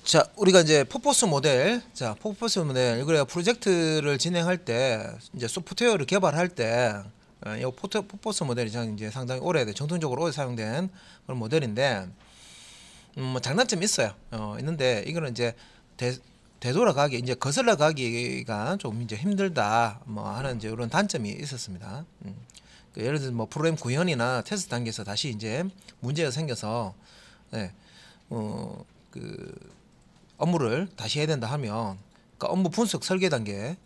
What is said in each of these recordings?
자, 우리가 이제 포포스 모델, 이거 프로젝트를 진행할 때, 이제 소프트웨어를 개발할 때, 이 포포스 모델이 이제 상당히 정통적으로 오래 사용된 그런 모델인데, 뭐 장단점이 있어요. 있는데 이거는 이제 되돌아가기, 이제 거슬러 가기가 좀 이제 힘들다, 뭐 하는 이제 이런 단점이 있었습니다. 예를 들어 뭐 프로그램 구현이나 테스트 단계에서 다시 이제 문제가 생겨서, 네, 그 업무를 다시 해야 된다 하면, 그러니까 업무 분석 설계 단계로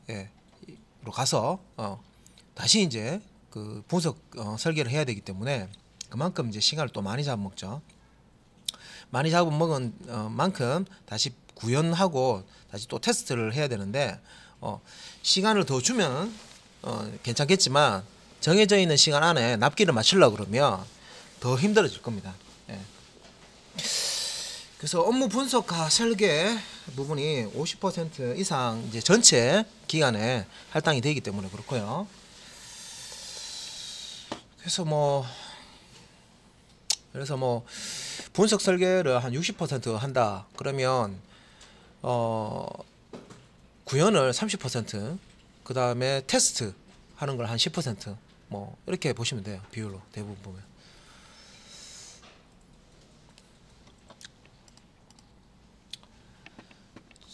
가서 다시 이제 그 분석 설계를 해야 되기 때문에 그만큼 이제 시간을 또 많이 잡아먹죠. 많이 잡아먹은 만큼 다시 구현하고 다시 또 테스트를 해야 되는데, 시간을 더 주면 괜찮겠지만 정해져 있는 시간 안에 납기를 맞추려고 그러면 더 힘들어질 겁니다. 예. 그래서 업무 분석과 설계 부분이 50% 이상 이제 전체 기간에 할당이 되기 때문에 그렇고요. 그래서 뭐 분석 설계를 한 60% 한다 그러면 구현을 30%, 그 다음에 테스트 하는 걸 한 10%뭐 이렇게 보시면 돼요. 비율로 대부분 보면.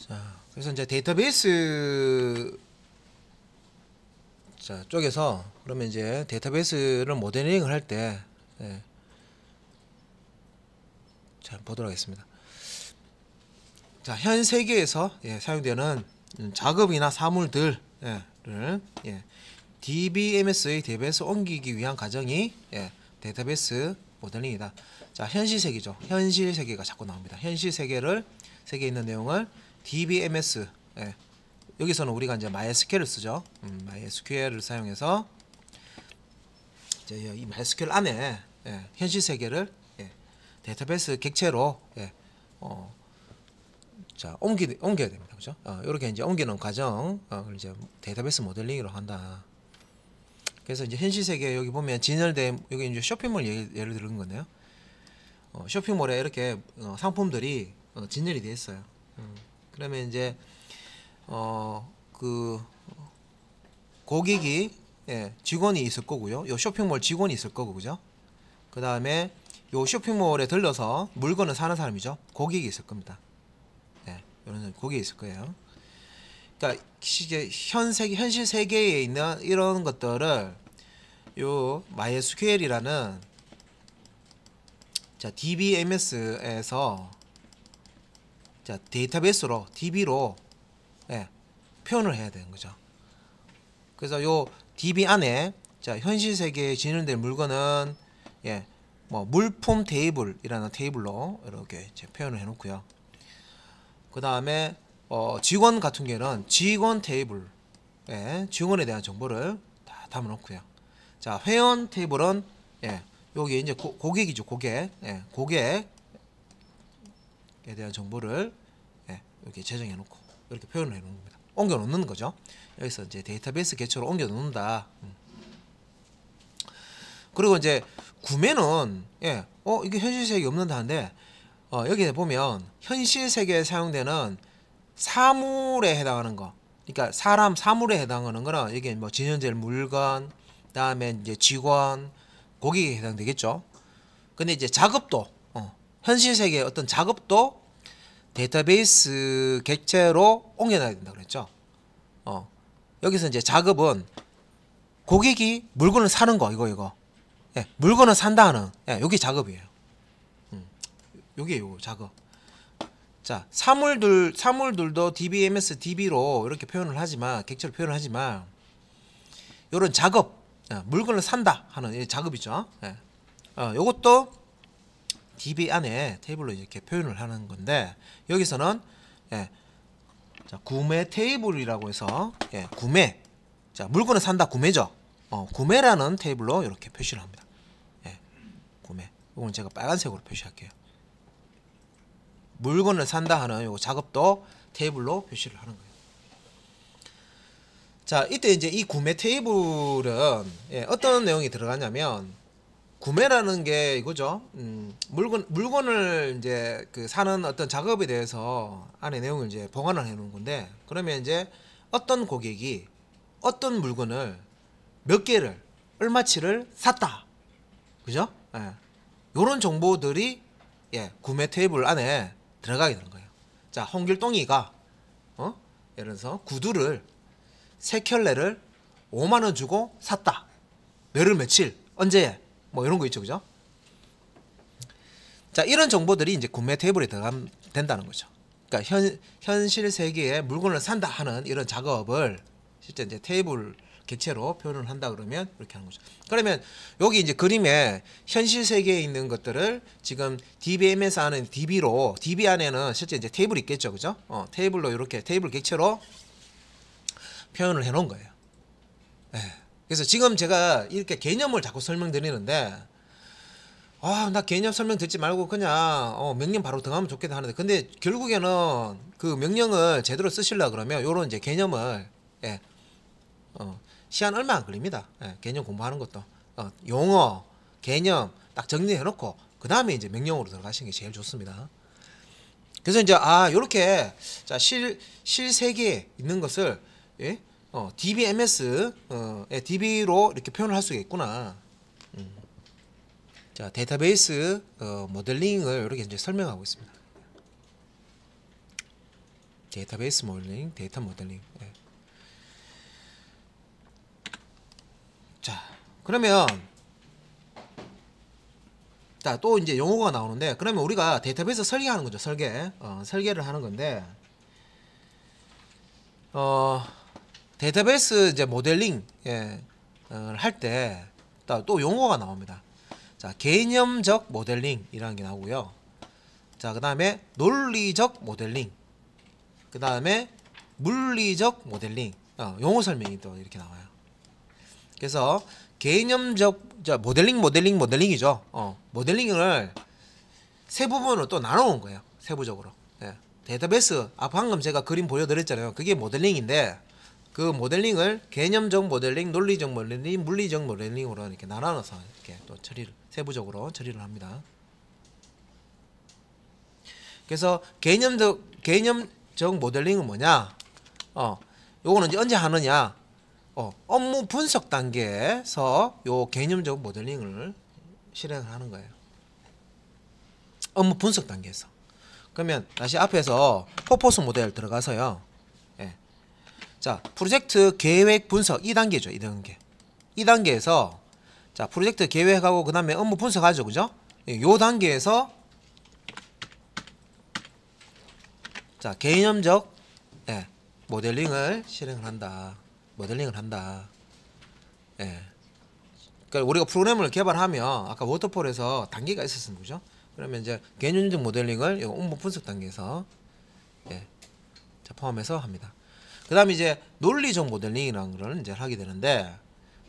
자, 그래서 이제 데이터베이스 쪽에서 그러면 이제 데이터베이스를 모델링을 할 때, 자, 보도록 하겠습니다. 자, 현 세계에서 사용되는 작업이나 사물들을 DBMS의 데이터베이스 옮기기 위한 과정이 데이터베이스 모델링이다. 자, 현실 세계죠. 현실 세계가 자꾸 나옵니다. 현실 세계에 있는 내용을 DBMS, 여기서는 우리가 이제 MySQL을 쓰죠. MySQL을 사용해서 이제 이 MySQL 안에 현실 세계를 데이터베이스 객체로 자, 옮겨야 됩니다. 그죠? 이렇게 이제 옮기는 과정, 이제 데이터베이스 모델링으로 한다. 그래서 이제 현실 세계 여기 보면 진열된, 여기 이제 쇼핑몰 예를 들은 건데요. 쇼핑몰에 이렇게 상품들이 진열이 되어 있어요. 그러면 이제 그 고객이 직원이 있을 거고요. 요 쇼핑몰 직원이 있을 거고, 그죠? 그 다음에 요 쇼핑몰에 들러서 물건을 사는 사람이죠. 고객이 있을 겁니다. 이런 고객이 있을 거예요. 그러니까 이제 현실 세계에 있는 이런 것들을 요 MySQL이라는 자 DBMS에서 자 데이터베이스로 DB로 표현을 해야 되는 거죠. 그래서 요 DB 안에 자 현실 세계에 진행될 물건은 뭐 물품 테이블이라는 테이블로 이렇게 이제 표현을 해 놓고요. 그 다음에 직원 같은 경우는 직원 테이블, 직원에 대한 정보를 다 담아 놓고요. 자, 회원 테이블은 여기 이제 고객이죠. 고객에 대한 정보를 이렇게 제정해 놓고 이렇게 표현을 해 놓는 겁니다. 옮겨 놓는 거죠. 여기서 이제 데이터베이스 객체로 옮겨 놓는다. 그리고 이제 구매는 이게 현실 세계에 없는다는데, 여기에 보면 현실 세계에 사용되는 사물에 해당하는 거, 그러니까 사물에 해당하는 거는 이게 뭐 진열될 물건, 그다음에 이제 직원, 고객에 해당되겠죠. 근데 이제 작업도 현실 세계의 어떤 작업도 데이터베이스 객체로 옮겨놔야 된다 그랬죠. 여기서 이제 작업은 고객이 물건을 사는 거, 이거 물건을 산다 하는 여기 작업이에요. 요게 요 작업. 자, 사물들도 DBMS DB로 이렇게 표현을 하지만, 객체로 표현을 하지만, 요런 작업, 물건을 산다 하는 이 작업이죠. 요것도 DB 안에 테이블로 이렇게 표현을 하는 건데, 여기서는 자, 구매 테이블이라고 해서 구매, 자, 물건을 산다, 구매죠. 구매라는 테이블로 이렇게 표시를 합니다. 구매. 이건 제가 빨간색으로 표시할게요. 물건을 산다 하는 요 작업도 테이블로 표시를 하는 거예요. 자, 이때 이제 이 구매 테이블은 어떤 내용이 들어가냐면, 구매라는 게 이거죠. 물건을 이제 그 사는 어떤 작업에 대해서 안에 내용을 이제 보관을 해 놓은 건데, 그러면 이제 어떤 고객이 어떤 물건을 몇 개를 얼마치를 샀다, 그죠? 예. 요런 정보들이 구매 테이블 안에 들어가게 되는 거예요. 자, 홍길동이가 예를 들어서 구두를 3켤레를 5만원 주고 샀다. 몇월 며칠 언제 뭐 이런 거 있죠, 그죠? 자, 이런 정보들이 이제 구매 테이블에 들어가면 된다는 거죠. 그러니까 현실 세계에 물건을 산다 하는 이런 작업을 실제 이제 테이블 객체로 표현을 한다 그러면 이렇게 하는 거죠. 그러면 여기 이제 그림에 현실 세계에 있는 것들을 지금 DBMS 안에 DB 안에는 실제 이제 테이블이 있겠죠, 그죠? 테이블로 이렇게 테이블 객체로 표현을 해 놓은 거예요. 그래서 지금 제가 이렇게 개념을 자꾸 설명드리는데, 나 개념 설명 듣지 말고 그냥 명령 바로 들어가면 좋겠다 하는데, 근데 결국에는 그 명령을 제대로 쓰시려 그러면 요런 이제 개념을 시간 얼마 안 걸립니다. 개념 공부하는 것도 용어 개념 딱 정리해 놓고 그 다음에 이제 명령으로 들어가시는 게 제일 좋습니다. 그래서 이제 요렇게 자 실세계에 있는 것을 DBMS DB로 이렇게 표현을 할 수가 있구나. 자, 데이터베이스 모델링을 이렇게 이제 설명하고 있습니다. 데이터베이스 모델링, 데이터 모델링. 자, 그러면 자, 또 이제 용어가 나오는데, 그러면 우리가 데이터베이스 설계하는 거죠. 설계를 하는 건데, 데이터베이스 이제 모델링 할 때 또 용어가 나옵니다. 자, 개념적 모델링이라는 게 나오고요. 자, 그 다음에 논리적 모델링, 그 다음에 물리적 모델링, 용어 설명이 또 이렇게 나와요. 그래서 개념적 모델링이죠. 모델링을 세 부분으로 또 나눠온 거예요. 세부적으로. 데이터베이스 방금 제가 그림 보여드렸잖아요. 그게 모델링인데, 그 모델링을 개념적 모델링, 논리적 모델링, 물리적 모델링으로 이렇게 나눠서 이렇게 또 세부적으로 처리를 합니다. 그래서 개념적 모델링은 뭐냐? 요거는 이제 언제 하느냐? 업무 분석 단계에서 요 개념적 모델링을 실행을 하는 거예요. 업무 분석 단계에서. 그러면 다시 앞에서 퍼포스 모델 들어가서요. 자, 프로젝트 계획 분석 2단계죠. 2단계. 2단계에서 자, 프로젝트 계획하고 그 다음에 업무 분석하죠, 그죠? 요 단계에서 자, 개념적 모델링을 실행을 한다. 그러니까 우리가 프로그램을 개발하면 아까 워터폴에서 단계가 있었습니다, 그죠? 그러면 이제 개념적 모델링을 업무 분석 단계에서 포함해서 합니다. 그 다음에 이제 논리적 모델링이라는 걸 이제 하게 되는데,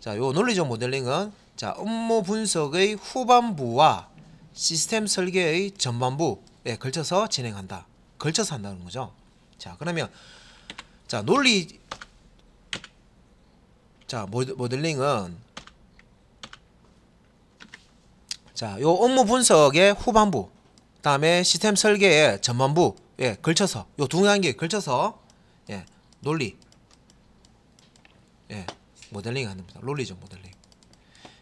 자, 요 논리적 모델링은 자, 업무 분석의 후반부와 시스템 설계의 전반부에 걸쳐서 진행한다. 걸쳐서 한다는 거죠. 자, 그러면 자, 모델링은 자, 요 업무 분석의 후반부, 다음에 시스템 설계의 전반부에 걸쳐서 요 두 단계에 걸쳐서 논리 모델링 합니다. 논리적 모델링.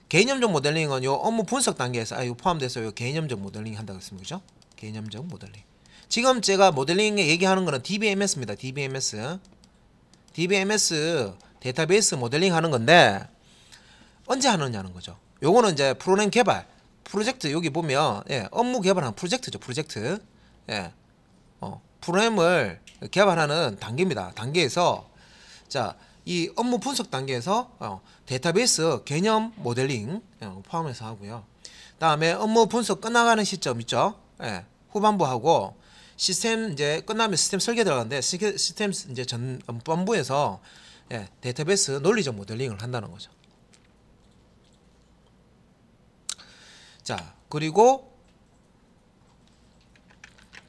개념적 모델링은 요 업무 분석 단계에서 포함돼서 요 개념적 모델링 한다고 했습니다. 그죠? 개념적 모델링. 지금 제가 모델링 얘기하는 거는 DBMS입니다. DBMS 데이터베이스 모델링 하는 건데, 언제 하느냐는 거죠. 요거는 이제 프로그램 개발, 프로젝트 여기 보면 업무 개발하는 프로젝트죠. 프로젝트. 프로그램을 개발하는 단계입니다. 단계에서 자, 이 업무 분석 단계에서 데이터베이스 개념 모델링 포함해서 하고요. 다음에 업무 분석 끝나가는 시점 있죠. 후반부하고 시스템 이제 끝나면 시스템 설계 들어가는데, 시스템 이제 전반부에서 데이터베이스 논리적 모델링을 한다는 거죠. 자,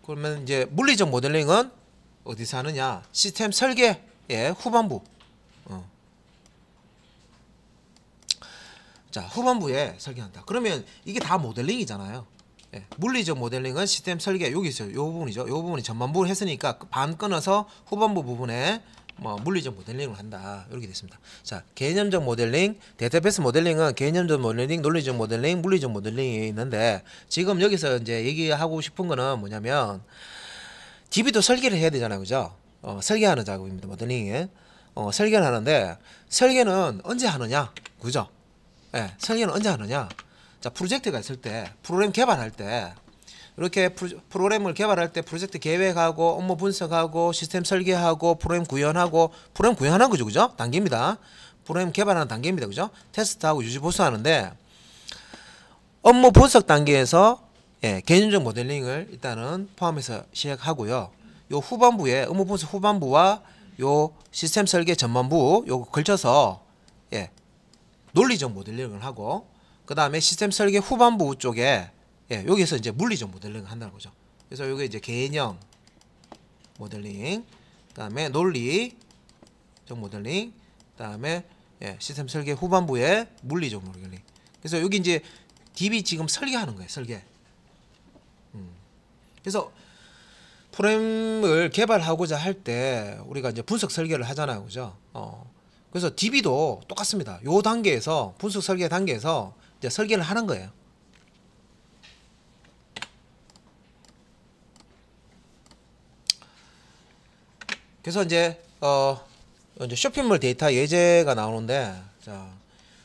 그러면 이제 물리적 모델링은 어디서 하느냐? 시스템 설계의 후반부. 자, 후반부에 설계한다. 그러면 이게 다 모델링이잖아요. 예, 물리적 모델링은 시스템 설계 여기 있어요. 요 부분이죠. 요 부분이 전반부를 했으니까 반 끊어서 후반부 부분에 뭐 물리적 모델링을 한다. 이렇게 됐습니다. 자, 개념적 모델링, 데이터베이스 모델링은 개념적 모델링, 논리적 모델링, 물리적 모델링이 있는데 지금 여기서 이제 얘기하고 싶은 거는 뭐냐면 DB도 설계를 해야 되잖아요. 그죠? 설계하는 작업입니다. 모델링에. 설계를 하는데 설계는 언제 하느냐? 그죠? 예, 설계는 언제 하느냐? 자, 프로젝트가 있을 때, 프로그램 개발할 때, 이렇게 프로그램을 개발할 때 프로젝트 계획하고, 업무 분석하고, 시스템 설계하고, 프로그램 구현하고, 프로그램 구현하는 거죠, 그죠? 단계입니다. 프로그램 개발하는 단계입니다, 그죠? 테스트하고 유지 보수하는데, 업무 분석 단계에서 예, 개념적 모델링을 일단은 포함해서 시작하고요. 요 후반부에 업무 분석 후반부와 요 시스템 설계 전반부 요거 걸쳐서 예, 논리적 모델링을 하고 그 다음에 시스템 설계 후반부 쪽에 예, 여기서 이제 물리적 모델링을 한다는 거죠. 그래서 요게 이제 개념 모델링, 그 다음에 논리적 모델링, 그 다음에 예, 시스템 설계 후반부에 물리적 모델링. 그래서 여기 이제 DB 지금 설계하는 거예요. 설계. 그래서 프로그램을 개발하고자 할 때 우리가 이제 분석 설계를 하잖아요, 그죠? 그래서 DB도 똑같습니다. 요 단계에서 분석 설계 단계에서 이제 설계를 하는 거예요. 그래서 이제 쇼핑몰 데이터 예제가 나오는데, 자,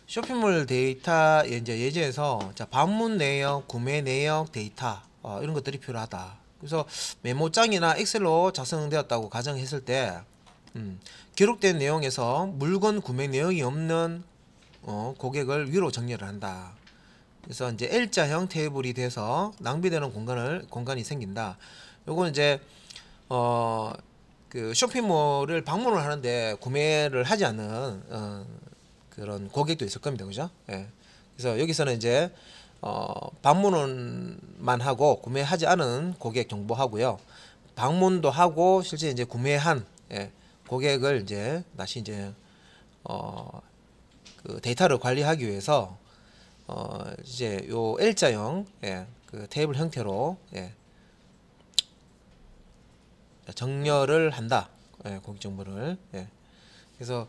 쇼핑몰 데이터 이제 예제에서 자, 방문 내역, 구매 내역 데이터 이런 것들이 필요하다. 그래서 메모장이나 엑셀로 작성되었다고 가정했을 때 기록된 내용에서 물건 구매 내역이 없는 고객을 위로 정렬을 한다. 그래서 이제 L자형 테이블이 돼서 낭비되는 공간이 생긴다. 요건 이제 그 쇼핑몰을 방문을 하는데 구매를 하지 않는 그런 고객도 있을 겁니다, 그죠? 예. 그래서 여기서는 이제 방문만 하고 구매하지 않은 고객 정보하고요. 방문도 하고 실제 이제 구매한 예, 고객을 이제 다시 이제 그 데이터를 관리하기 위해서 이제 요 L자형 예, 그 테이블 형태로 예, 정렬을 한다. 예, 고객 정보를 예. 그래서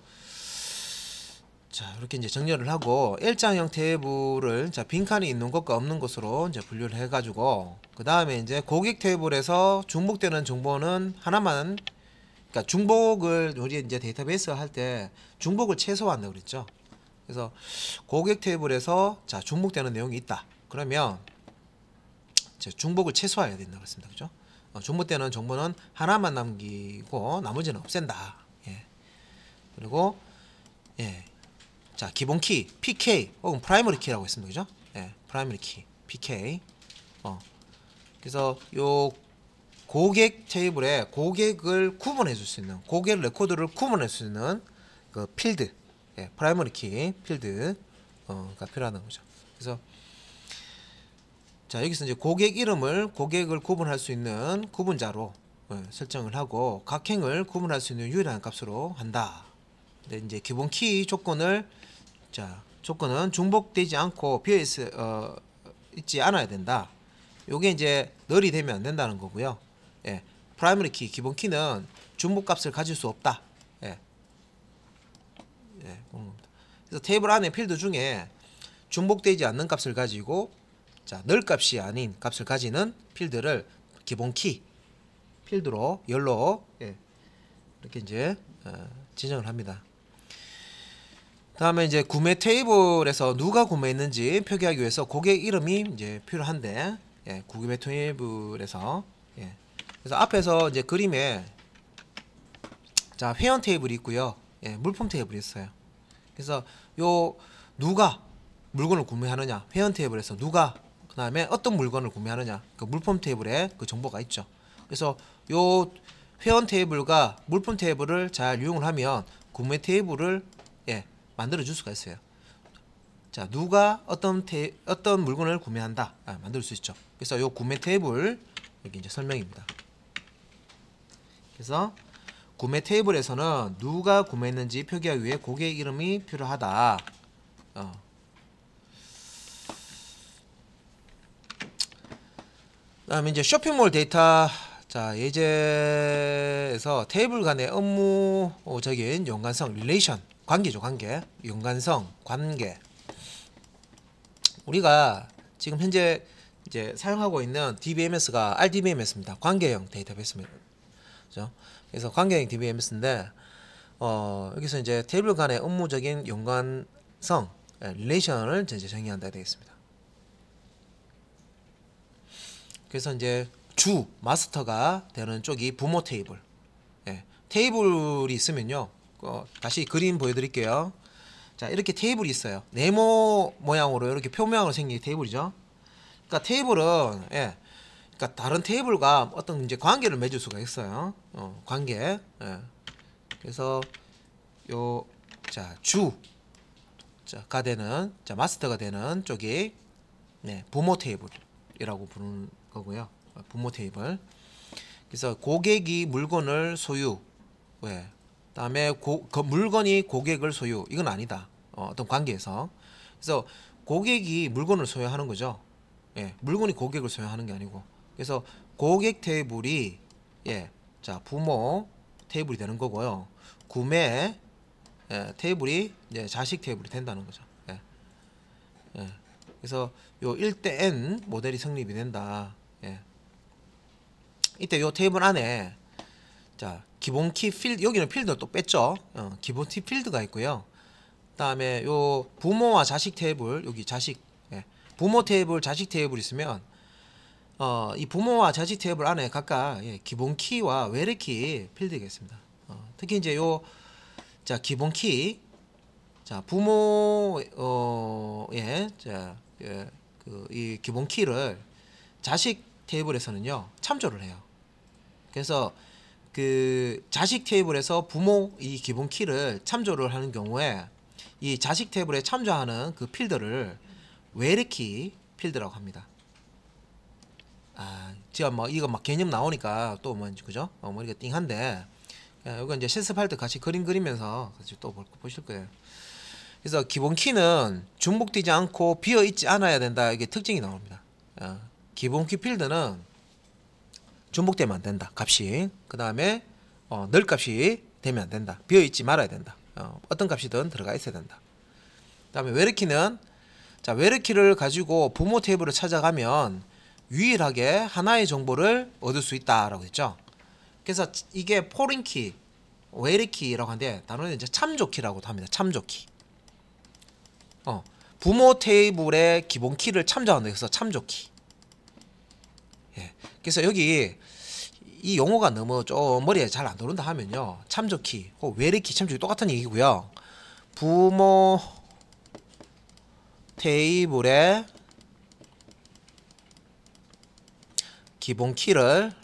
자, 이렇게 이제 정렬을 하고 L자형 테이블을 자, 빈칸이 있는 것과 없는 것으로 이제 분류를 해 가지고 그다음에 이제 고객 테이블에서 중복되는 정보는 하나만, 그러니까 중복을 우리 이제 데이터베이스 할 때 중복을 최소화한다고 그랬죠. 그래서 고객 테이블에서 자, 중복되는 내용이 있다. 그러면 중복을 최소화해야 된다고 했습니다. 그죠? 중복되는 정보는 하나만 남기고 나머지는 없앤다. 예. 그리고 예. 자, 기본 키 PK 혹은 프라이머리 키라고 했습니다. 그죠? 예, 프라이머리 키 PK. 그래서 요 고객 테이블에 고객을 구분해 줄 수 있는, 고객 레코드를 구분할 수 있는 그 필드, 예, 프라이머리 키 필드가 필요하다는 거죠. 그래서 자, 여기서 이제 고객 이름을 고객을 구분할 수 있는 구분자로 설정을 하고 각행을 구분할 수 있는 유일한 값으로 한다. 근데 이제 기본 키 조건을 자, 조건은 중복되지 않고 비어 있지 않아야 된다. 요게 이제 널이 되면 안 된다는 거고요. 예. 프라이머리 키 기본 키는 중복 값을 가질 수 없다. 예. 예, 그런 겁니다. 그래서 테이블 안에 필드 중에 중복되지 않는 값을 가지고 자, 널 값이 아닌 값을 가지는 필드를 기본 키 필드로 열로 예, 이렇게 이제 지정을 합니다. 다음에 이제 구매 테이블에서 누가 구매했는지 표기하기 위해서 고객 이름이 이제 필요한데 예, 구매 테이블에서 예. 그래서 앞에서 이제 그림에 자, 회원 테이블이 있고요. 예, 물품 테이블이 있어요. 그래서 요 누가 물건을 구매하느냐, 회원 테이블에서 누가 그다음에 어떤 물건을 구매하느냐, 그 물품 테이블에 그 정보가 있죠. 그래서 요 회원 테이블과 물품 테이블을 잘 이용을 하면 구매 테이블을 예, 만들어 줄 수가 있어요. 자, 누가 어떤 물건을 구매한다 만들 수 있죠. 그래서 요 구매 테이블 여기 이제 설명입니다. 그래서 구매 테이블에서는 누가 구매했는지 표기하기 위해 고객 이름이 필요하다. 그다음에 이제 쇼핑몰 데이터. 자, 예제에서 테이블 간의 업무적인 연관성, 릴레이션, 관계죠, 관계. 연관성, 관계. 우리가 지금 현재 이제 사용하고 있는 DBMS가 RDBMS입니다. 관계형 데이터베이스입니다. 그죠? 그래서 관계형 DBMS인데 여기서 이제 테이블 간의 업무적인 연관성, 릴레이션을 이제 정의한다 되겠습니다. 그래서 이제 주 마스터가 되는 쪽이 부모 테이블. 테이블이 있으면요. 다시 그림 보여드릴게요. 자, 이렇게 테이블이 있어요. 네모 모양으로 이렇게 표모양으로 생긴 테이블이죠. 그러니까 테이블은 그러니까 다른 테이블과 어떤 이제 관계를 맺을 수가 있어요. 관계. 그래서 요 자, 주가 되는 마스터가 되는 쪽이 부모 테이블이라고 부르는 거고요. 부모 테이블. 그래서 고객이 물건을 소유. 다음에 그 물건이 고객을 소유. 이건 아니다. 어떤 관계에서. 그래서 고객이 물건을 소유하는 거죠. 물건이 고객을 소유하는 게 아니고. 그래서 고객 테이블이 자, 부모 테이블이 되는 거고요. 구매 테이블이 이제 자식 테이블이 된다는 거죠. 그래서 요 1대 N 모델이 성립이 된다. 이때 요 테이블 안에 자, 기본 키 필드, 여기는 필드를 또 뺐죠. 기본 키 필드가 있고요. 그다음에 요 부모와 자식 테이블, 여기 자식, 부모 테이블, 자식 테이블 있으면 이 부모와 자식 테이블 안에 각각 기본 키와 외래 키 필드가 있습니다. 특히 이제 요 자, 기본 키, 자, 부모 자, 이 기본 키를 자식 테이블에서는요 참조를 해요. 그래서 그 자식 테이블에서 부모 이 기본 키를 참조를 하는 경우에 이 자식 테이블에 참조하는 그 필드를 외래키 필드라고 합니다. 제가 뭐 이거 막 개념 나오니까 또 뭔지 그죠? 머리가 띵한데 이거 이제 실습할 때 같이 그림 그리면서 같이 또 보실 거예요. 그래서 기본 키는 중복되지 않고 비어 있지 않아야 된다. 이게 특징이 나옵니다. 기본 키 필드는 중복되면 안 된다. 값이. 그 다음에 늘 값이 되면 안 된다. 비어 있지 말아야 된다. 어떤 값이든 들어가 있어야 된다. 그 다음에 외래키는 자, 외래키를 가지고 부모 테이블을 찾아가면 유일하게 하나의 정보를 얻을 수 있다라고 했죠. 그래서 이게 포린키, 외래키라고 하는데 단어는 이제 참조키라고도 합니다. 참조키. 부모 테이블의 기본 키를 참조한다. 그래서 참조키. 그래서 여기 이 용어가 너무 좀 머리에 잘 안 들어온다 하면요. 참조키, 외래키, 참조키 똑같은 얘기고요. 부모 테이블의 기본 키를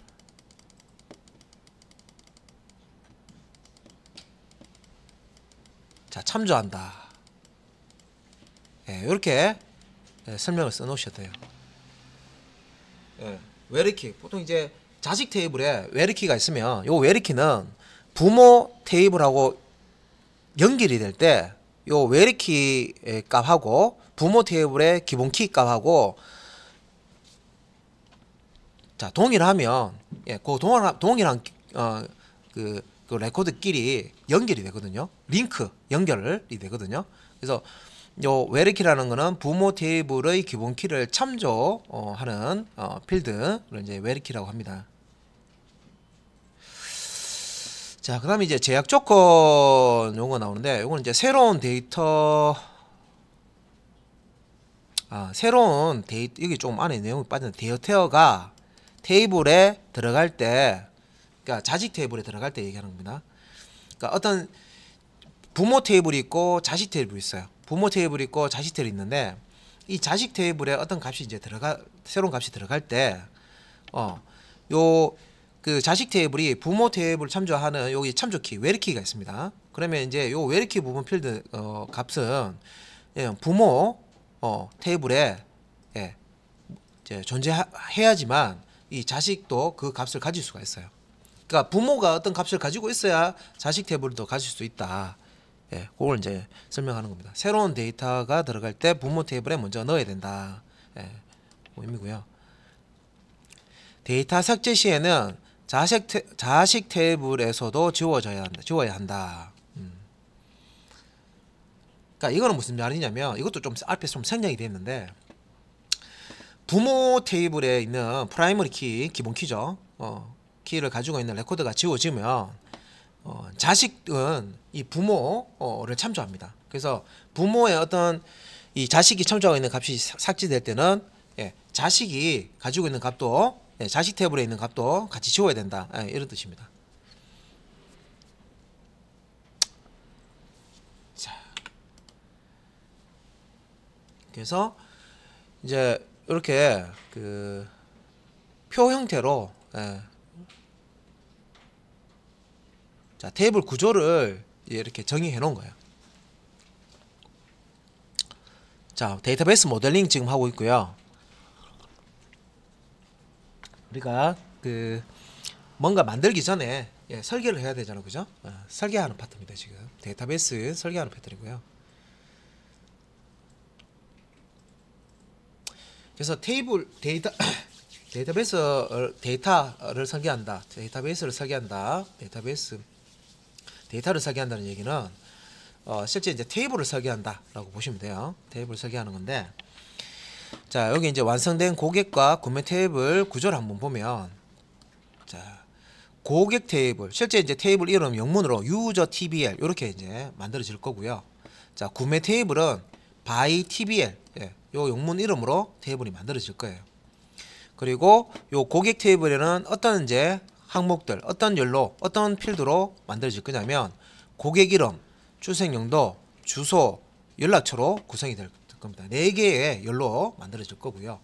자, 참조한다. 이렇게 설명을 써 놓으셔도 돼요. 외래키, 보통 이제 자식 테이블에 외래키가 있으면 요 외래키는 부모 테이블하고 연결이 될 때 요 외래키 값하고 부모 테이블의 기본 키 값하고 자, 동일하면 그 동일한 그 레코드끼리 연결이 되거든요. 링크 연결이 되거든요. 그래서 요 외래키라는 거는 부모 테이블의 기본 키를 참조하는 필드를 이제 외래키라고 합니다. 자, 그다음에 이제 제약 조건 용어 나오는데 요거는 이제 새로운 데이터 새로운 데이터 여기 좀 안에 내용이 빠졌는데 데이터가 테이블에 들어갈 때 그러니까 자식 테이블에 들어갈 때 얘기하는 겁니다. 그러니까 어떤 부모 테이블이 있고 자식 테이블이 있어요. 부모 테이블이 있고 자식 테이블이 있는데 이 자식 테이블에 어떤 값이 이제 새로운 값이 들어갈 때 요 그 자식 테이블이 부모 테이블 참조하는 여기 참조키 외래키가 있습니다. 그러면 이제 요 외래키 부분 필드 값은 부모 테이블에 이제 존재해야지만 이 자식도 그 값을 가질 수가 있어요. 그러니까 부모가 어떤 값을 가지고 있어야 자식 테이블도 가질 수 있다. 그걸 이제 설명하는 겁니다. 새로운 데이터가 들어갈 때 부모 테이블에 먼저 넣어야 된다. 그 의미고요. 데이터 삭제 시에는 자식 테이블에서도 지워야 한다. 그러니까 이거는 무슨 말이냐면 이것도 좀 앞에 좀 생략이 되어 있는데 부모 테이블에 있는 프라이머리 키, 기본 키죠. 키를 가지고 있는 레코드가 지워지면 자식은 이 부모를 참조합니다. 그래서 부모의 어떤 이 자식이 참조하고 있는 값이 삭제될 때는 자식이 가지고 있는 값도 자식 테이블에 있는 값도 같이 지워야 된다. 이런 뜻입니다. 자, 그래서 이제 이렇게 그 표 형태로 자, 테이블 구조를 이렇게 정의해 놓은 거예요. 자, 데이터베이스 모델링 지금 하고 있고요. 우리가 그 뭔가 만들기 전에 설계를 해야 되잖아요, 그죠? 설계하는 파트입니다. 지금 데이터베이스 설계하는 패턴이고요. 그래서 데이터베이스 데이터를 설계한다. 데이터베이스를 설계한다. 데이터를 설계한다는 얘기는 실제 이제 테이블을 설계한다라고 보시면 돼요. 테이블을 설계하는 건데, 자, 여기 이제 완성된 고객과 구매 테이블 구조를 한번 보면, 자, 고객 테이블, 실제 이제 테이블 이름 영문으로 user tbl 이렇게 이제 만들어질 거고요. 자, 구매 테이블은 by tbl, 요 영문 이름으로 테이블이 만들어질 거예요. 그리고 요 고객 테이블에는 어떤 이제 항목들, 어떤 열로, 어떤 필드로 만들어질 거냐면 고객 이름, 출생연도, 주소, 연락처로 구성이 될 겁니다. 4개의 열로 만들어질 거고요.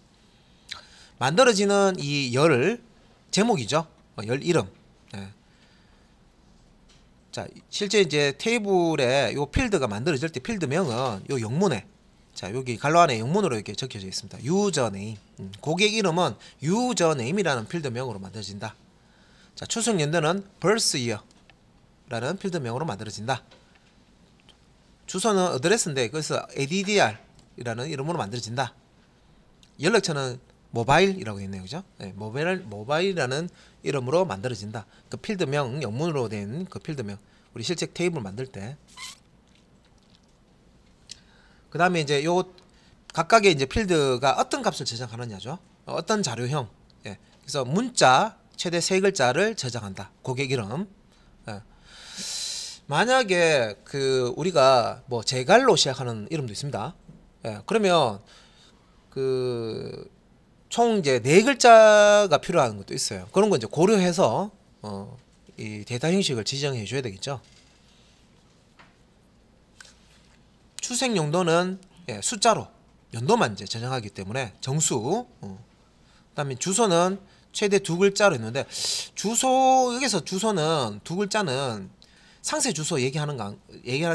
만들어지는 이 열 제목이죠. 열 이름. 자, 실제 이제 테이블에 요 필드가 만들어질 때 필드명은 요 영문에, 자, 여기 갈로 안에 영문으로 이렇게 적혀져 있습니다. 유저네임. 고객 이름은 유저네임이라는 필드명으로 만들어진다. 자, 출생 연도는 birth year라는 필드명으로 만들어진다. 주소는 어드레스인데 그래서 addr이라는 이름으로 만들어진다. 연락처는 모바일이라고 있네요, 그죠? 모바일이라는 이름으로 만들어진다. 그 필드명, 영문으로 된 그 필드명, 우리 실제 테이블 만들 때. 그 다음에 이제 요 각각의 이제 필드가 어떤 값을 저장하느냐죠. 어떤 자료형. 그래서 문자 최대 3글자를 저장한다. 고객 이름. 만약에 그 우리가 뭐 제갈로 시작하는 이름도 있습니다. 그러면 그 총 이제 4글자가 필요한 것도 있어요. 그런 거 이제 고려해서 이 데이터 형식을 지정해 줘야 되겠죠. 출생 연도는 숫자로 연도만 이제 저장하기 때문에 정수. 그다음에 주소는 최대 2글자로 했는데 여기서 주소는 2글자는 상세 주소 얘기하는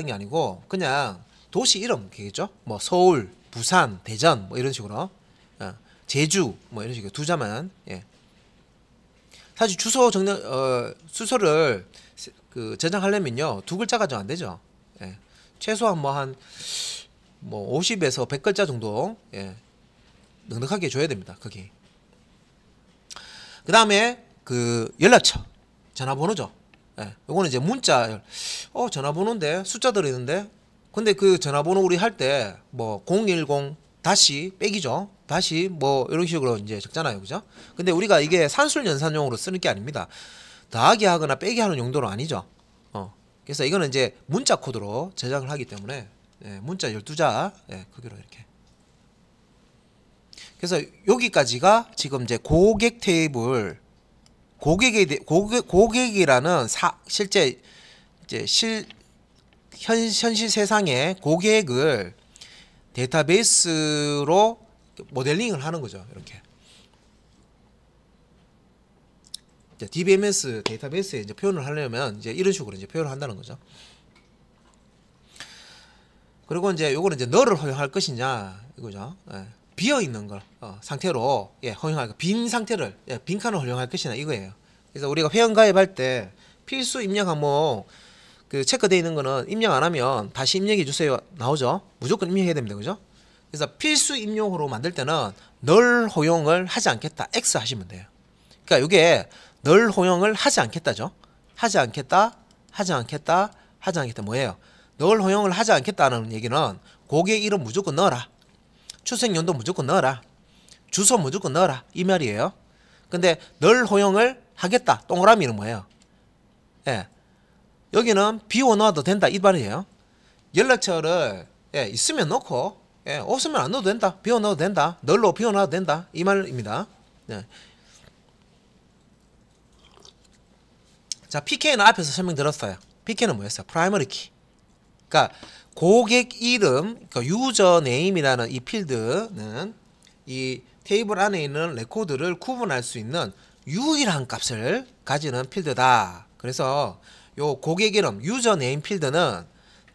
게 아니고 그냥 도시 이름이겠죠. 뭐 서울, 부산, 대전 뭐 이런 식으로, 제주 뭐 이런 식으로 2자만. 사실 주소를 그 저장하려면요 2글자 가지고 안 되죠. 최소한 뭐 50에서 100글자 정도 넉넉하게 줘야 됩니다. 거기. 그 다음에 그 연락처, 전화번호죠. 요거는 이제 문자, 전화번호인데 숫자 들어있는데, 근데 그 전화번호 우리 할 때 뭐 010 다시 빼기죠. 다시 뭐 이런 식으로 이제 적잖아요, 그죠? 근데 우리가 이게 산술 연산용으로 쓰는 게 아닙니다. 더하기 하거나 빼기 하는 용도는 아니죠. 그래서 이거는 이제 문자 코드로 저장을 하기 때문에 문자 12자 크기로 이렇게. 그래서 여기까지가 지금 이제 고객 테이블, 고객이라는 실제 이제 현실 세상의 고객을 데이터베이스로 모델링을 하는 거죠. 이렇게. DBMS 데이터베이스에 이제 표현을 하려면 이제 이런 식으로 이제 표현을 한다는 거죠. 그리고 이제 요거는 이제 너를 허용할 것이냐 이거죠. 비어 있는 걸 상태로 허용할, 빈 상태를 빈칸을 허용할 것이냐 이거예요. 그래서 우리가 회원 가입할 때 필수 입력 항목 그 체크되어 있는 거는 입력 안 하면 다시 입력해 주세요 나오죠. 무조건 입력해야 됩니다, 그죠? 그래서 필수 입력으로 만들 때는 널 허용을 하지 않겠다 X 하시면 돼요. 그러니까 이게 널 허용을 하지 않겠다죠. 하지 않겠다, 하지 않겠다, 하지 않겠다 뭐예요? 널 허용을 하지 않겠다는 얘기는 고객 이름 무조건 넣어라. 출생연도 무조건 넣어라. 주소 무조건 넣어라. 이 말이에요. 근데 널 허용을 하겠다. 동그라미는 뭐예요? 예. 여기는 비워 넣어도 된다. 이 말이에요. 연락처를 있으면 넣고 없으면 안 넣어도 된다. 비워 넣어도 된다. 널로 비워 넣어도 된다. 이 말입니다. 예. 자, PK는 앞에서 설명드렸어요. PK는 뭐였어요? 프라이머리 키. 그러니까 고객 이름, 그러니까 유저 네임이라는 이 필드는 이 테이블 안에 있는 레코드를 구분할 수 있는 유일한 값을 가지는 필드다. 그래서 요 고객 이름 유저 네임 필드는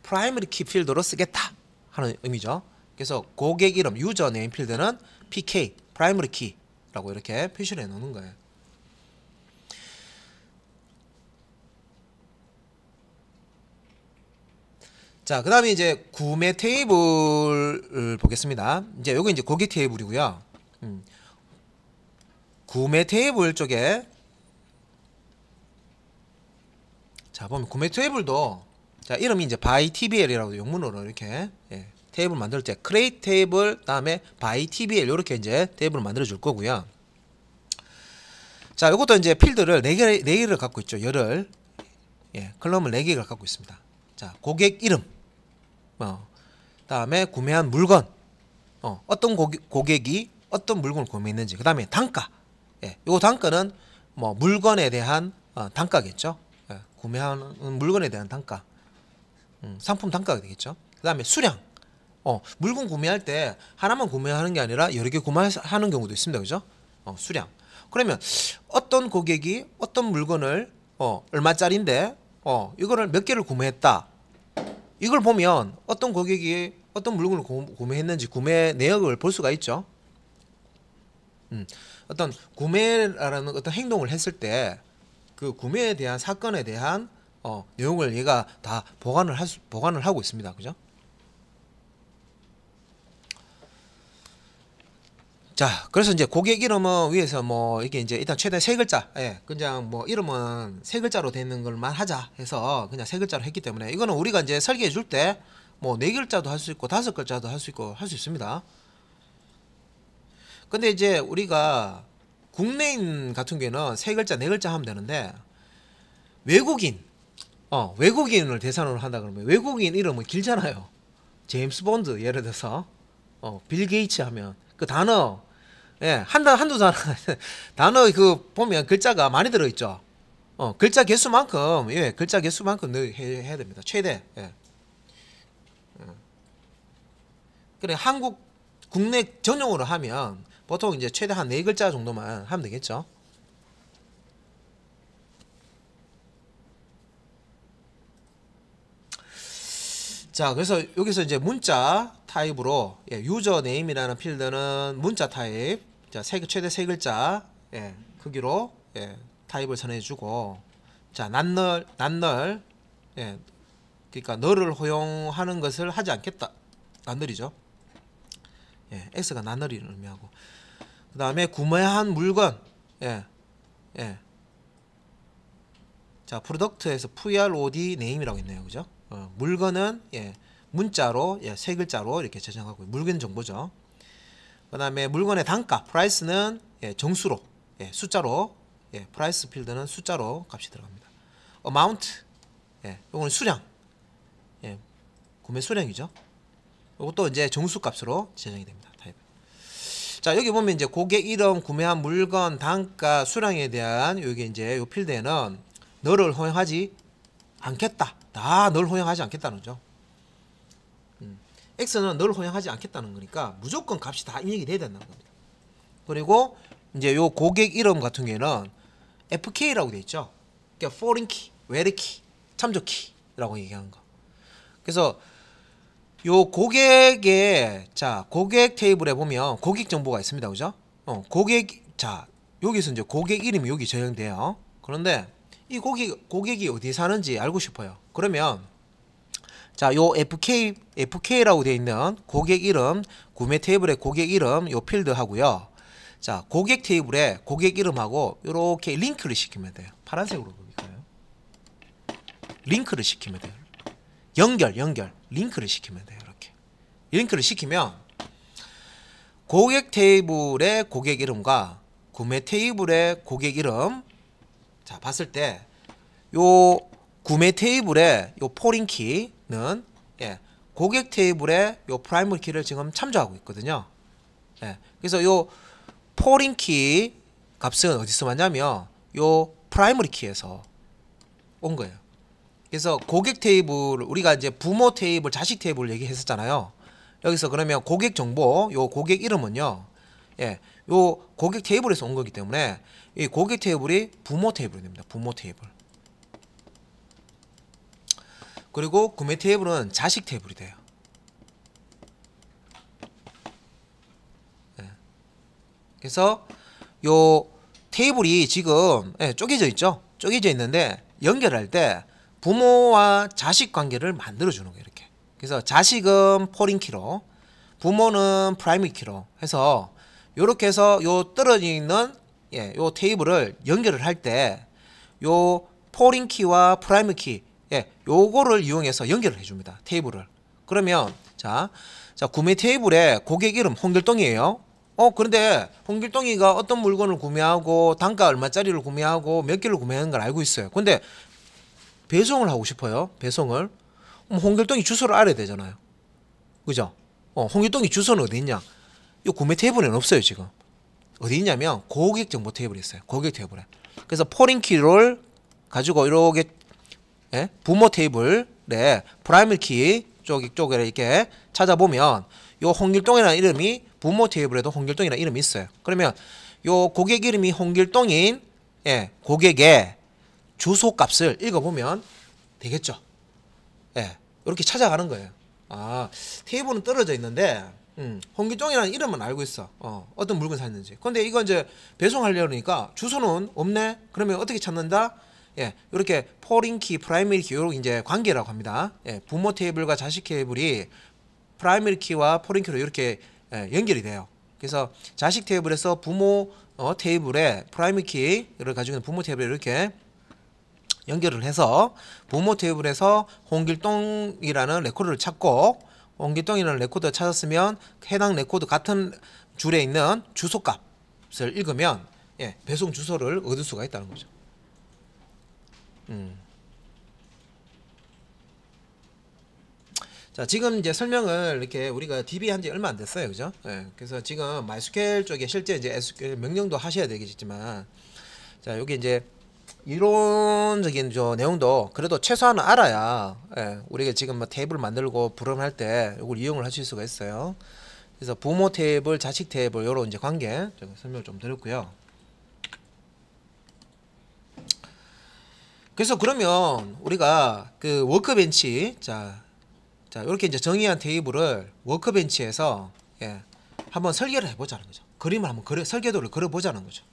프라이머리 키 필드로 쓰겠다 하는 의미죠. 그래서 고객 이름 유저 네임 필드는 PK, 프라이머리 키라고 이렇게 표시를 해 놓는 거예요. 자, 그 다음에 이제 구매 테이블을 보겠습니다. 이제 요거 이제 고객 테이블이고요. 구매 테이블 쪽에 자, 보면 구매 테이블도 자, 이름이 이제 by tbl이라고 영문으로 이렇게 테이블 만들 때 create 테이블 다음에 by tbl 이렇게 이제 테이블을 만들어 줄 거고요. 자, 요것도 이제 필드를 4개를 갖고 있죠. 열을 컬럼을 4개를 갖고 있습니다. 자, 고객 이름 다음에 구매한 물건 어떤 고객이 어떤 물건을 구매했는지 그 다음에 단가 요 단가는 뭐 물건에 대한 단가겠죠. 구매하는 물건에 대한 단가 상품 단가가 되겠죠. 그 다음에 수량 물건 구매할 때 하나만 구매하는 게 아니라 여러 개 구매하는 경우도 있습니다. 그죠? 수량 그러면 어떤 고객이 어떤 물건을 얼마짜리인데 이거를 몇 개를 구매했다. 이걸 보면 어떤 고객이 어떤 물건을 구매했는지 구매 내역을 볼 수가 있죠. 어떤 구매라는 어떤 행동을 했을 때 그 구매에 대한 사건에 대한 내용을 얘가 다 보관을 하고 있습니다. 그죠? 자, 그래서 이제 고객 이름은 위에서 뭐 이게 이제 일단 최대 3글자, 그냥 뭐 이름은 3글자로 되는 걸만 하자 해서 그냥 3글자로 했기 때문에 이거는 우리가 이제 설계해 줄 때 뭐 4글자도 할 수 있고 5글자도 할 수 있고 할 수 있습니다. 근데 이제 우리가 국내인 같은 경우에는 3글자, 4글자 하면 되는데 외국인을 대상으로 한다 그러면 외국인 이름은 길잖아요. 제임스 본드 예를 들어서 빌 게이츠 하면 그 단어 한두 단어 그 보면 글자가 많이 들어 있죠. 글자 개수만큼 글자 개수만큼 해야 됩니다. 최대. 그래 한국 국내 전용으로 하면 보통 이제 최대 한 4글자 정도만 하면 되겠죠. 자, 그래서 여기서 이제 문자 타입으로 유저 네임이라는 필드는 문자 타입. 자, 최대 3글자 크기로 타입을 선해주고, 자, 난널 그러니까 너를 허용하는 것을 하지 않겠다. 난널이죠. X가 난널이를 의미하고, 그 다음에 구매한 물건 자, 프로덕트에서 PROD 네임이라고 있네요. 그죠? 물건은 문자로 3글자로 이렇게 저장하고 물건 정보죠. 그 다음에 물건의 단가 프라이스는 정수로 숫자로 프라이스 필드는 숫자로 값이 들어갑니다. 어마운트 이거는 수량 구매 수량이죠. 이것도 이제 정수 값으로 제정이 됩니다. 타입. 자, 여기 보면 이제 고객 이름, 구매한 물건, 단가, 수량에 대한 여기 이제 요 필드에는 너를 허용하지 않겠다. 다 널 허용하지 않겠다는 거죠. X는 널 허용하지 않겠다는 거니까 무조건 값이 다 입력이 돼야 된다는 겁니다. 그리고 이제 요 고객 이름 같은 경우에는 FK라고 되어 있죠. 그러니까 foreign key, where key, 참조 키라고 얘기하는 거. 그래서 요 고객의 고객 테이블에 보면 고객 정보가 있습니다. 그죠? 자, 여기서 이제 고객 이름이 여기 저장돼요. 그런데 이 고객이 어디에 사는지 알고 싶어요. 그러면 자, 요 FK라고 되어 있는 고객 이름, 구매 테이블의 고객 이름 요 필드 하고요. 자, 고객 테이블에 고객 이름하고 이렇게 링크를 시키면 돼요. 파란색으로 보니까요. 링크를 시키면 돼요. 연결 링크를 시키면 돼요. 이렇게 링크를 시키면 고객 테이블의 고객 이름과 구매 테이블의 고객 이름, 자 봤을 때 요 구매 테이블의 요 포린 키는 고객 테이블의 요 프라이머리 키를 지금 참조하고 있거든요. 그래서 요 포린 키 값은 어디서 왔냐면 요 프라이머리 키에서 온 거예요. 그래서 고객 테이블, 우리가 이제 부모 테이블, 자식 테이블 얘기했었잖아요. 여기서 그러면 고객 정보, 요 고객 이름은요, 요 고객 테이블에서 온 거기 때문에 이 고객 테이블이 부모 테이블이 됩니다. 부모 테이블. 그리고 구매 테이블은 자식 테이블이 돼요. 그래서 요 테이블이 지금 쪼개져 있죠. 쪼개져 있는데 연결할 때 부모와 자식 관계를 만들어 주는 거예요. 이렇게. 그래서 자식은 포린 키로, 부모는 프라이머리 키로 해서 요렇게 해서 요 떨어져 있는 요 테이블을 연결을 할 때 요 포린 키와 프라이머리 키 요거를 이용해서 연결을 해줍니다. 테이블을. 그러면 자 구매 테이블에 고객 이름 홍길동이에요. 그런데 홍길동이가 어떤 물건을 구매하고 단가 얼마짜리를 구매하고 몇 개를 구매하는 걸 알고 있어요. 근데 배송을 하고 싶어요. 배송을. 홍길동이 주소를 알아야 되잖아요. 그죠? 홍길동이 주소는 어디 있냐? 이 구매 테이블에는 없어요. 지금. 어디 있냐면 고객 정보 테이블에 있어요. 고객 테이블에. 그래서 포린 키를 가지고 이렇게 부모 테이블에 프라이머리 키 쪽에 이렇게 찾아보면 요 홍길동이라는 이름이 부모 테이블에도 홍길동이라는 이름이 있어요. 그러면 요 고객 이름이 홍길동인 고객의 주소 값을 읽어보면 되겠죠. 이렇게 찾아가는 거예요. 테이블은 떨어져 있는데 홍길동이라는 이름은 알고 있어. 어떤 물건 샀는지. 근데 이거 이제 배송하려니까 주소는 없네. 그러면 어떻게 찾는다? 이렇게 포린 키, 프라이머리 키, 요런 이제 관계라고 합니다. 부모 테이블과 자식 테이블이 프라이머리 키와 포린 키로 이렇게 연결이 돼요. 그래서 자식 테이블에서 부모 테이블에 프라이머리 키를 가지고 있는 부모 테이블에 이렇게 연결을 해서 부모 테이블에서 홍길동이라는 레코드를 찾고 홍길동이라는 레코드를 찾았으면 해당 레코드 같은 줄에 있는 주소 값을 읽으면 배송 주소를 얻을 수가 있다는 거죠. 자, 지금 이제 설명을 이렇게 우리가 DB 한지 얼마 안 됐어요. 그죠? 그래서 지금 MySQL 쪽에 실제 이제 SQL 명령도 하셔야 되겠지만, 자, 여기 이제 이론적인 내용도 그래도 최소한 알아야, 우리가 지금 뭐 테이블 만들고 불음할 때 이걸 이용을 하실 수가 있어요. 그래서 부모 테이블, 자식 테이블, 요런 이제 관계 설명을 좀 드렸고요. 그래서 그러면 우리가 그 워크벤치, 자 이렇게 이제 정의한 테이블을 워크벤치에서 한번 설계를 해보자는 거죠. 그림을 한번 설계도를 그려보자는 거죠.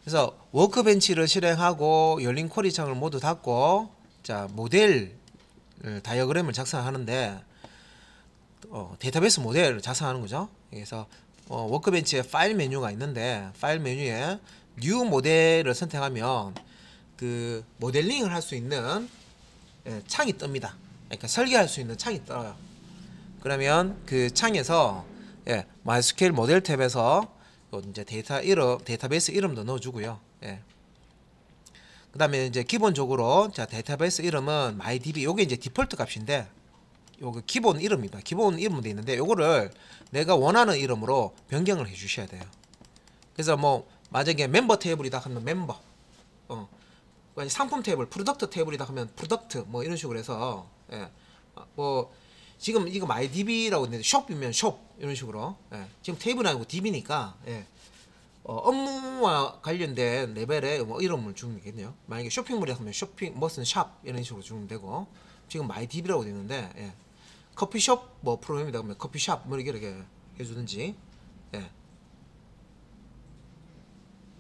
그래서 워크벤치를 실행하고 열린 쿼리 창을 모두 닫고 자 모델 다이어그램을 작성하는데 데이터베이스 모델을 작성하는 거죠. 그래서 워크벤치에 파일 메뉴가 있는데 파일 메뉴에 뉴 모델을 선택하면 그 모델링을 할 수 있는 창이 뜹니다. 그러니까 설계할 수 있는 창이 떠요. 그러면 그 창에서 MySQL 모델 탭에서 이제 데이터베이스 이름도 넣어주고요. 그 다음에 이제 기본적으로 자 데이터베이스 이름은 MyDB, 요게 이제 디폴트 값인데 요거 기본 이름입니다. 기본 이름도 있는데 요거를 내가 원하는 이름으로 변경을 해 주셔야 돼요. 그래서 뭐 만약에 멤버 테이블이다 하면 멤버, 상품 테이블, 프로덕트 테이블이다 하면 프로덕트, 뭐 이런 식으로 해서 뭐 지금 이거 MyDB라고 있는데 숍이면 숍 이런 식으로 지금 테이블이 아니고 DB니까 업무와 관련된 레벨에 뭐 이름을 주면 되겠네요. 만약에 쇼핑몰이다 하면 쇼핑 무슨 샵 이런 식으로 주면 되고 지금 MyDB라고 되어 있는데 커피숍 뭐 프로그램이다 하면 커피숍 뭐 이렇게 해주든지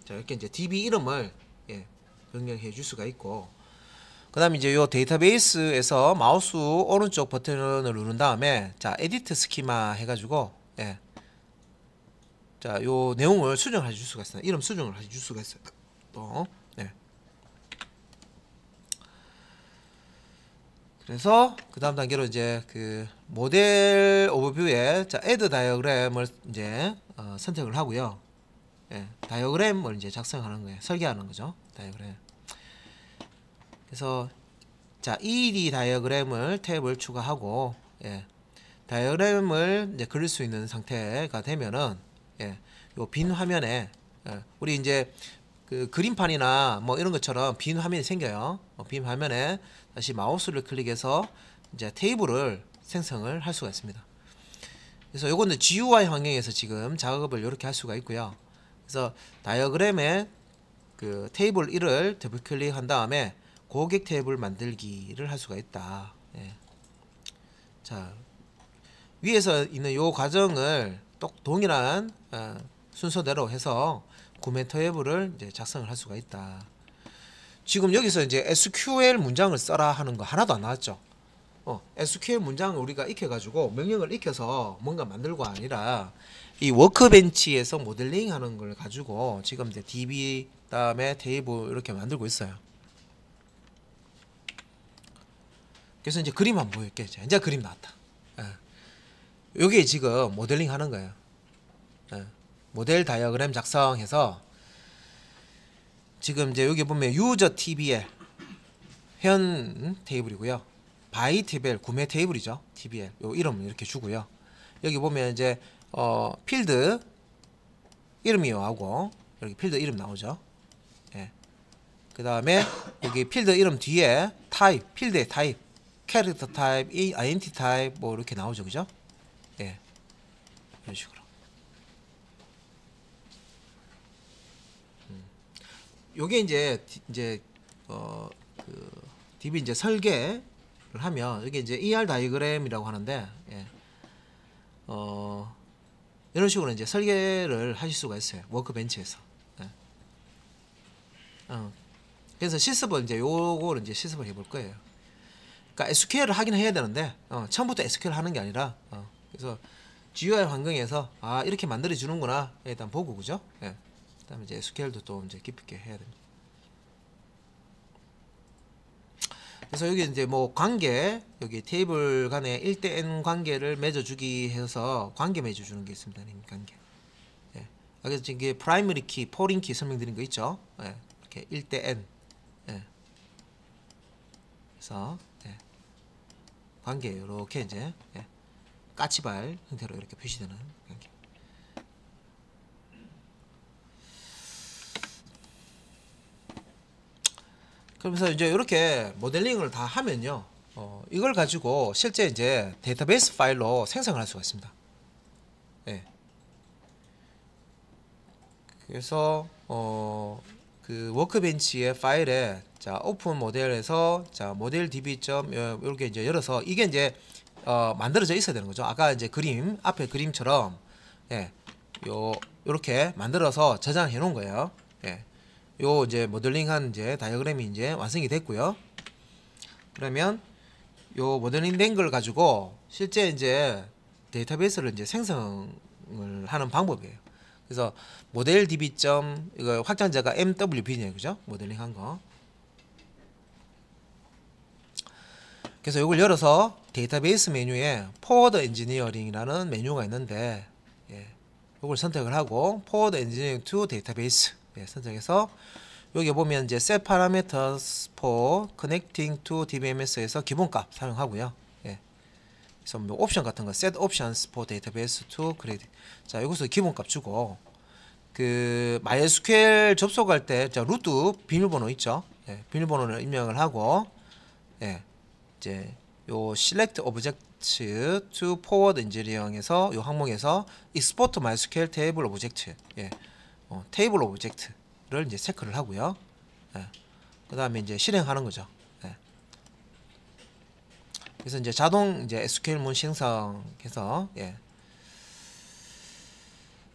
자 이렇게 이제 DB 이름을 변경해 줄 수가 있고 그 다음에 이제 요 데이터베이스에서 마우스 오른쪽 버튼을 누른 다음에 자 에디트 스키마 해가지고 자, 요 내용을 수정을 해줄 수가 있어요. 이름 수정을 해줄 수가 있어요. 또, 네. 그래서 그 다음 단계로 이제 그 모델 오버뷰에 자, add 다이어그램을 이제 선택을 하고요. 예, 다이어그램을 이제 작성하는 거예요. 설계하는 거죠. 다이어그램. 그래서 자, ED 다이어그램을 탭을 추가하고, 예, 다이어그램을 이제 그릴 수 있는 상태가 되면은, 예, 요 빈 화면에, 예, 우리 이제 그 그림판이나 뭐 이런 것처럼 빈 화면이 생겨요. 빈 화면에 다시 마우스를 클릭해서 이제 테이블을 생성을 할 수가 있습니다. 그래서 요거는 GUI 환경에서 지금 작업을 이렇게 할 수가 있고요. 그래서 다이어그램에 그 테이블 1을 더블 클릭한 다음에 고객 탭을 만들기를 할 수가 있다. 예. 자, 위에서 있는 요 과정을 또 동일한 순서대로 해서 구매 탭을 이제 작성을 할 수가 있다. 지금 여기서 이제 SQL 문장을 써라 하는 거 하나도 안 나왔죠. SQL 문장을 우리가 익혀가지고 명령을 익혀서 뭔가 만들고 아니라 이 워크벤치에서 모델링 하는 걸 가지고 지금 이제 DB 다음에 테이블 이렇게 만들고 있어요. 그래서 이제 그림 한번 보여줄게. 이제 그림 나왔다. 요게 지금 모델링 하는 거예요. 모델 다이어그램 작성해서 지금 이제 여기 보면 유저 TBL 현 테이블이고요. 바이 TBL 구매 테이블이죠. TBL 요 이름을 이렇게 주고요. 여기 보면 이제 필드 이름이요 하고 여기 필드 이름 나오죠. 예. 그 다음에 여기 필드 이름 뒤에 타입 필드의 타입 캐릭터 타입, 아이덴티 타입 뭐 이렇게 나오죠, 그죠? 예, 이런 식으로. 요게 이제 그 DB 이제 설계를 하면 이게 이제 ER 다이어그램이라고 하는데, 예. 이런 식으로 이제 설계를 하실 수가 있어요. 워크벤치에서. 예. 그래서 실습을 이제 요거를 이제 실습을 해볼 거예요. 그러니까 SQL을 하긴 해야 되는데 처음부터 SQL 하는 게 아니라 그래서 GUI 환경에서 이렇게 만들어 주는구나 일단 보고 그죠? 예. 그다음에 이제 SQL도 또 이제 깊이 있게 해야 됩니다. 그래서 여기 이제 뭐 관계 여기 테이블 간에 1대_n 관계를 맺어주기 해서 관계 맺어주는 게 있습니다. 관계. 예. 그래서 지금 이게 프라이머리 키, 포린 키 설명드린 거 있죠? 예. 이렇게 1대_n. 예. 그래서 관계 이렇게 이제 까치발 형태로 이렇게 표시되는 관계. 그러면서 이제 이렇게 모델링을 다 하면요, 이걸 가지고 실제 이제 데이터베이스 파일로 생성을 할 수가 있습니다. 예. 그래서 그 워크벤치의 파일에 자 오픈 모델에서 자 모델 db 이렇게 이제 열어서 이게 이제 만들어져 있어야 되는 거죠. 아까 이제 그림 앞에 그림처럼 요렇게 만들어서 저장해 놓은 거예요. 요 이제 모델링한 이제 다이어그램이 이제 완성이 됐고요. 그러면 요 모델링 된 걸 가지고 실제 이제 데이터베이스를 이제 생성을 하는 방법이에요. 그래서 모델 db 이거 확장자가 mwb네요, 그죠? 모델링한 거. 그래서 이걸 열어서 데이터베이스 메뉴에 포워드 엔지니어링이라는 메뉴가 있는데 이걸 선택을 하고 포워드 엔지니어링 투 데이터베이스 선택해서 여기 보면 이제 set parameters for connecting to DBMS에서 기본값 사용하고요. 그래서 뭐 옵션 같은 거 set options for database to create. 자, 여기서 기본값 주고 그 MySQL 접속할 때 자 루트 비밀번호 있죠. 비밀번호를 입력을 하고 이제 요 select object to forward engineering에서 요 항목에서 export MySQL table object 테이블 오브젝트를 이제 체크를 하고요. 그 다음에 이제 실행하는 거죠. 그래서 이제 자동 이제 SQL문 생성해서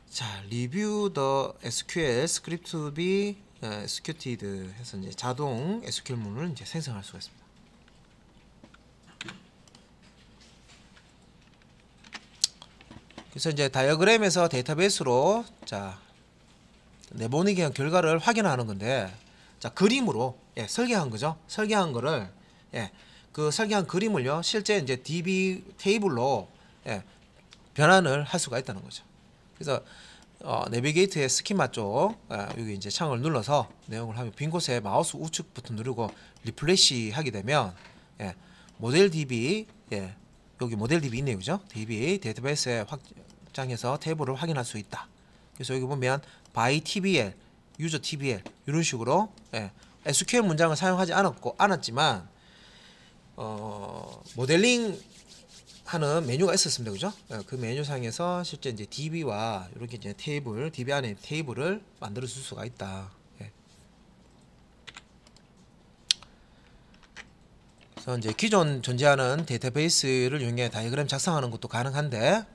자 review the SQL script to be executed 해서 이제 자동 SQL문을 이제 생성할 수가 있습니다. 그래서 이제 다이어그램에서 데이터베이스로 자 내보내기 한 결과를 확인하는 건데, 자 그림으로 설계한 거죠. 설계한 거를 그 설계한 그림을요 실제 이제 DB 테이블로 변환을 할 수가 있다는 거죠. 그래서 내비게이트의 스키마 쪽 여기 이제 창을 눌러서 내용을 하면 빈 곳에 마우스 우측 버튼 누르고 리플레시 하게 되면 모델 DB 여기 모델 DB 있네요, 그죠? DB 데이터베이스에 확장해서 테이블을 확인할 수 있다. 그래서 여기 보면 by TBL, user TBL 이런 식으로 SQL 문장을 사용하지 않았지만 모델링 하는 메뉴가 있었습니다, 그죠? 그 메뉴 상에서 실제 이제 DB와 이렇게 이제 테이블, DB 안에 테이블을 만들어 줄 수가 있다. 그래서 이제 기존 존재하는 데이터베이스를 이용해 다이어그램 작성하는 것도 가능한데,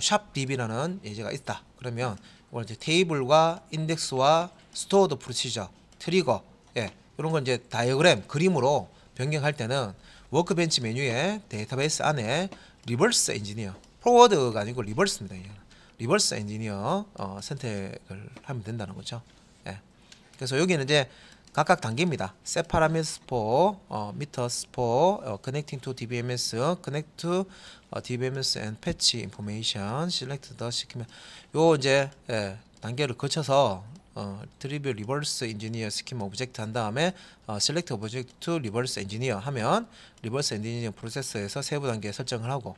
샵 DB라는 예제가 있다. 그러면 이걸 이제 테이블과 인덱스와 스토어드 프로시저, 트리거, 이런 건 이제 다이어그램 그림으로 변경할 때는 워크벤치 메뉴에 데이터베이스 안에 리버스 엔지니어, 포워드가 아니고 리버스입니다. 리버스 엔지니어 선택을 하면 된다는 거죠. 그래서 여기는 이제 각각 단계입니다. set parameters for meters for connecting to DBMS, connect to DBMS and patch information, select the schema. 요 이제 단계를 거쳐서 트리뷰 리버스 엔지니어 스키마 오브젝트 한 다음에 셀렉트 오브젝트 리버스 엔지니어 하면 리버스 엔지니어 프로세서에서 세부 단계 설정을 하고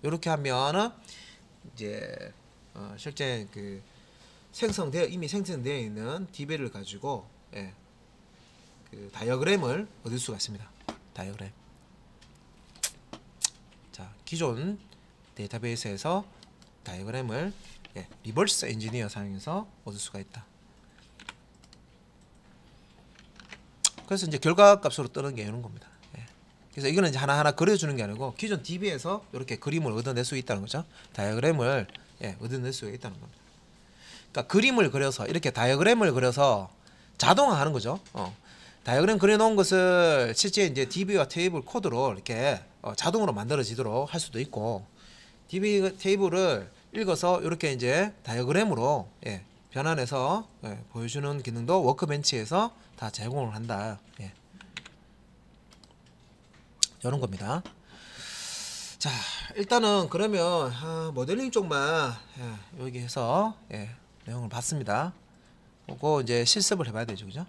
이렇게 하면은 이제 실제 그 이미 생성되어 있는 DB를 가지고 그 다이어그램을 얻을 수가 있습니다. 다이어그램. 자, 기존 데이터베이스에서 다이어그램을 리버스 엔지니어 사용해서 얻을 수가 있다. 그래서 이제 결과 값으로 뜨는 게 이런 겁니다. 그래서 이거는 이제 하나하나 그려주는 게 아니고 기존 DB에서 이렇게 그림을 얻어낼 수 있다는 거죠. 다이어그램을 얻어낼 수 있다는 겁니다. 그러니까 그림을 그려서 이렇게 다이어그램을 그려서 자동화하는 거죠. 다이어그램 그려놓은 것을 실제 이제 DB와 테이블 코드로 이렇게 자동으로 만들어지도록 할 수도 있고, DB 테이블을 읽어서 이렇게 이제 다이어그램으로 변환해서 보여주는 기능도 워크벤치에서 다 제공을 한다. 이런 겁니다. 자, 일단은 그러면 모델링 쪽만 여기 해서 내용을 봤습니다. 그거 이제 실습을 해봐야 되죠, 그죠?